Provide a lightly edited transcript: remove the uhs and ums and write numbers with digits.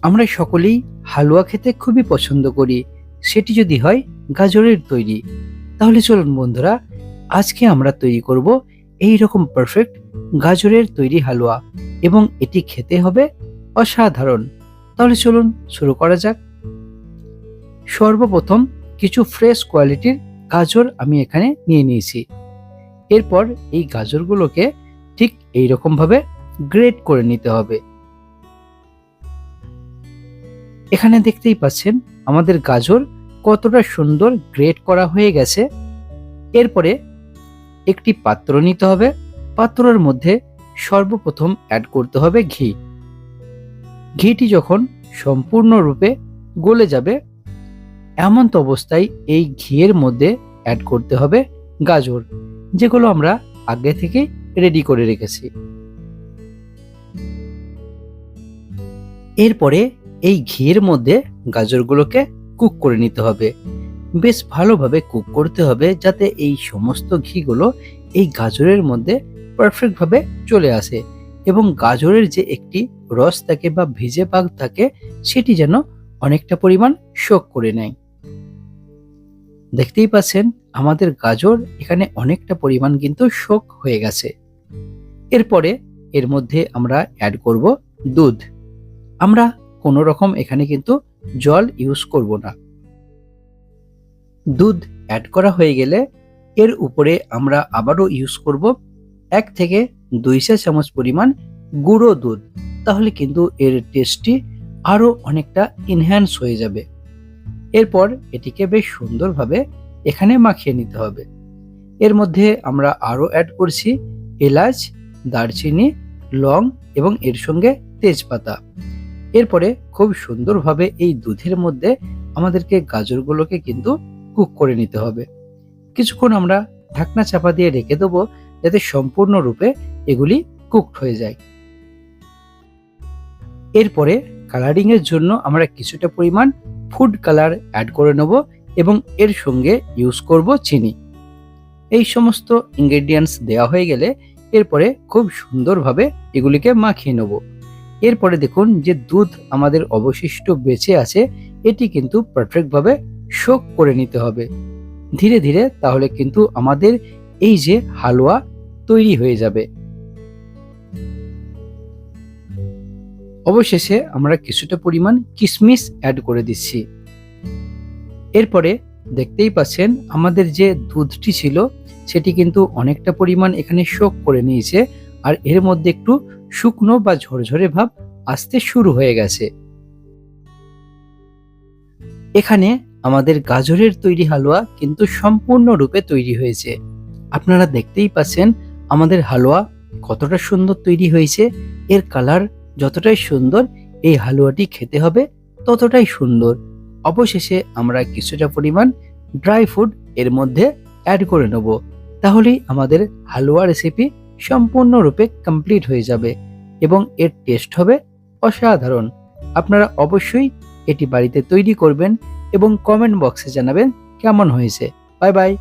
আমরা সকলেই হালুয়া খেতে খুবই পছন্দ করি, সেটি যদি হয় গাজরের তৈরি। তাহলে চলুন বন্ধুরা, আজকে আমরা তৈরি করব এই রকম পারফেক্ট গাজরের তৈরি হালুয়া, এবং এটি খেতে হবে অসাধারণ। তাহলে চলুন শুরু করা যাক। সর্বপ্রথম কিছু ফ্রেশ কোয়ালিটির গাজর আমি এখানে নিয়ে নিয়েছি। এরপর এই গাজরগুলোকে ঠিক এই রকম ভাবে গ্রেট করে নিতে হবে। এখানে দেখতেই পাচ্ছেন আমাদের গাজর কতটা সুন্দর গ্রেট করা হয়ে গেছে। এরপরে একটি পাত্র নিতে হবে। পাত্রের মধ্যে সর্বপ্রথম অ্যাড করতে হবে ঘি। ঘিটি যখন সম্পূর্ণরূপে গলে যাবে, এমন তো অবস্থায় এই ঘিয়ের মধ্যে অ্যাড করতে হবে গাজর, যেগুলো আমরা আগে থেকে রেডি করে রেখেছি। এরপরে এই ঘিয়ের মধ্যে গাজরগুলোকে কুক করে নিতে হবে। বেশ ভালোভাবে কুক করতে হবে, যাতে এই সমস্ত ঘিগুলো এই গাজরের মধ্যে পারফেক্ট ভাবে চলে আসে, এবং গাজরের যে একটি রস থাকে বা ভিজে ভাগ থাকে, সেটি যেন অনেকটা পরিমাণ শোক করে নেয়। দেখতেই পাচ্ছেন আমাদের গাজর এখানে অনেকটা পরিমাণ কিন্তু শোক হয়ে গেছে। এরপরে এর মধ্যে আমরা অ্যাড করব দুধ। আমরা কোনো রকম এখানে কিন্তু জল ইউজ করব না। দুধ অ্যাড করা হয়ে গেলে এর উপরে আমরা আবারও ইউজ করব 1 থেকে 2 চা চামচ পরিমাণ গুঁড়ো দুধ। তাহলে কিন্তু এর টেস্টটি আরো অনেকটা এনহ্যান্স হয়ে যাবে। এরপর এটিকে বেশ সুন্দরভাবে এখানে মাখিয়ে নিতে হবে। এর মধ্যে আমরা আরো অ্যাড করছি এলাচ, দারচিনি, লং এবং এর সঙ্গে তেজপাতা। এরপরে খুব সুন্দরভাবে এই দুধের মধ্যে আমাদেরকে গাজরগুলোকে কিন্তু কুক করে নিতে হবে। কিছুক্ষণ আমরা ঢাকনা চাপা দিয়ে রেখে দেবো, যাতে সম্পূর্ণরূপে এগুলি কুকড হয়ে যায়। এরপরে কালারিং এর জন্য আমরা কিছুটা পরিমাণ ফুড কালার অ্যাড করে নেব, এবং এর সঙ্গে ইউজ করব চিনি। এই সমস্ত ইনগ্রেডিয়েন্টস দেওয়া হয়ে গেলে এরপরে খুব সুন্দরভাবে এগুলিকে মাখিয়ে নেব। এরপরে দেখুন যে দুধ আমাদের অবশিষ্ট বেঁচে আছে, এটি কিন্তু পারফেক্টভাবে শোক করে নিতে হবে ধীরে ধীরে। তাহলে কিন্তু আমাদের এই যে হালুয়া তৈরি হয়ে যাবে। অবশেষে আমরা কিছুটা পরিমাণ কিশমিশ অ্যাড করে দিচ্ছি। এরপরে দেখতেই পাচ্ছেন আমাদের যে দুধটি ছিল, সেটি কিন্তু অনেকটা পরিমাণ এখানে শোক করে নিয়েছে, আর এর মধ্যে একটু শুকনো বা ঝরঝরে ভাব আসতে শুরু হয়ে গেছে। এখানে আমাদের গাজরের তৈরি হালুয়া কিন্তু সম্পূর্ণরূপে তৈরি হয়েছে। আপনারা দেখতেই পাচ্ছেন আমাদের হালুয়া কতটা সুন্দর তৈরি হয়েছে। এর কালার যতটাই সুন্দর, এই হালুয়াটি খেতে হবে ততটাই সুন্দর। অবশেষে আমরা কিছুটা পরিমাণ ড্রাই ফ্রুট এর মধ্যে অ্যাড করে নেব। তাহলেই আমাদের হালুয়া রেসিপি সম্পূর্ণরূপে কমপ্লিট হয়ে যাবে, এবং এর টেস্ট হবে অসাধারণ। আপনারা অবশ্যই এটি বাড়িতে তৈরি করবেন এবং কমেন্ট বক্সে জানাবেন কেমন হয়েছে। Bye bye.